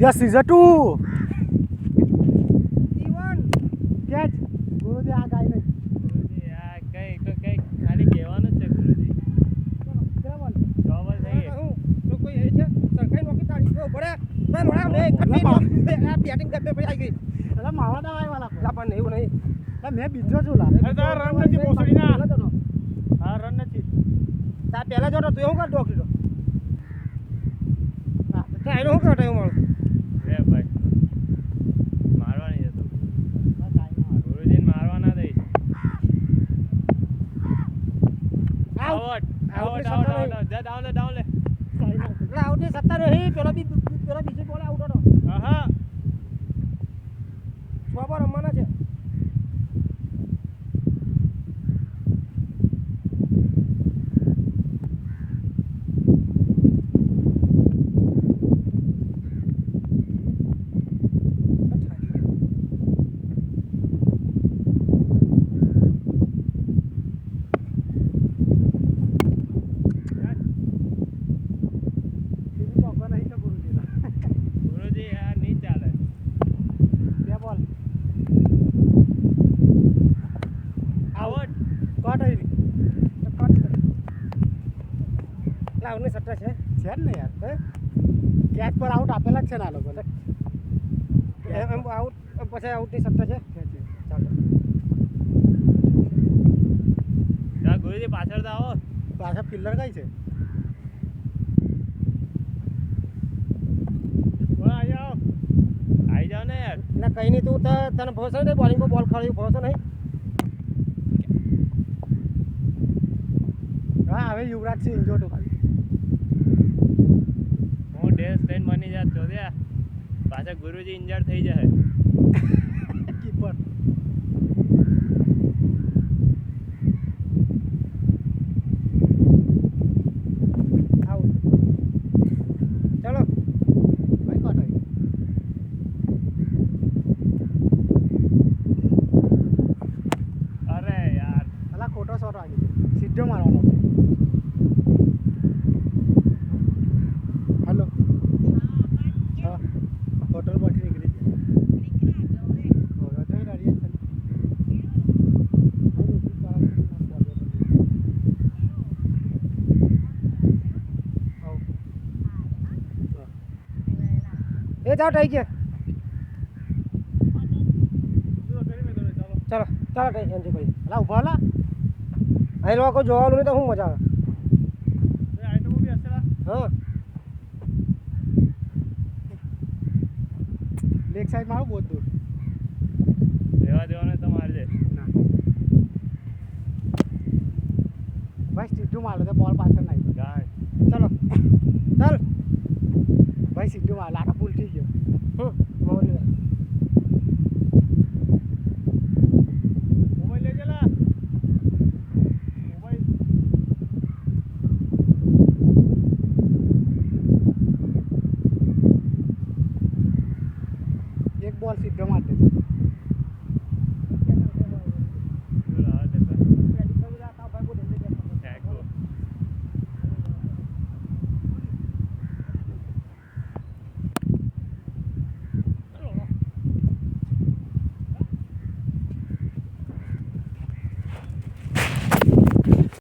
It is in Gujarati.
Yes, season 2. Catch. ગુરુજી આ ગાય નહીં. ગુરુજી આ કઈ તો કઈ ખાલી કહેવાનું જ છે ગુરુજી. કેવલ. ચોવલ નહીં. હું તો કોઈ એ છે સરકારી નોકરી તાળી ગયો પડે ના નોડા ને કટી આ બેટિંગ ડબ્બે પડી આવી ગઈ. એટલે માવા દવાઈ વાળા. લા પણ એવું નહીં. એટલે મેં બીજો છું લા. અરે તાર રન નથી પોસડીના. હા રન નથી. તા પહેલા જોતો તું એવું કર ડોક લીધો. હા તો એનો હું કરતો એવું મારું. રે ભાઈ મારવાની જતો ગુરુજીને મારવા ના દઈશ. આઉટ આઉટ આઉટ આઉટ જા ડાઉન લે ડાઉન લે. એટલે આઉટ ની સત્તા રહી પેલો બીજો બોલ આઉટ હતો. આહા છોબા રમવાના છે. ગુરુજી આ નહીં ચાલે. બે બોલ. આઉટ કટ આવી. લા આઉટ ની સત્તા છે. છે ને યાર. હે? કેચ પર આઉટ આપેલા જ છે ને આ લોકોને. એમ આઉટ પછી આઉટ ની સત્તા છે. ચાલો જા ગુરુજી પાછળ તો આવો. પાછા ફિલ્ડર કઈ છે? બોલ આવી જાઓ. આવી જાઓ ને યાર. એટલે કઈ નહીં તું તને ભરોસો નહીં બોલિંગ પર બોલ ખાલી ભરોસો નહીં. હા હવે યુવરાજ સિંહ ઇન્જોર્ડ ખાલી. હું ડેસ ટ્રેન બની જાત ચોદ્યા પાછા ગુરુજી ઇન્જર થઈ જાય. કીપર. આઉટ ચલો ભાઈ કટ આવી. અરે યાર અલા ખોટો શોટ વાગી ગયો. સીધો મારવાનો. હલો. હા હોટલ પરથી નીકળી ગયા. જઈ રહ્યા છે. એ જાઓ થઈ ગયા. ચાલો ચાલો થઈ અંજુ ભાઈ. અલા ઉભા લા. અહીં લોકો જોવાનું નહીં તો શું મજા આવે. આઈટમો બી હશે. હા લેગ સાઈડ મારું બહુ દૂર. રહેવા દેવાનો તો મારજે. ના ભાઈ સીધું મારો તો બોલ પાછળ નાખી. ગાય ચલો ચાલ ભાઈ સીધું મારો. આટો ભૂલ થઈ ગયો. મોરી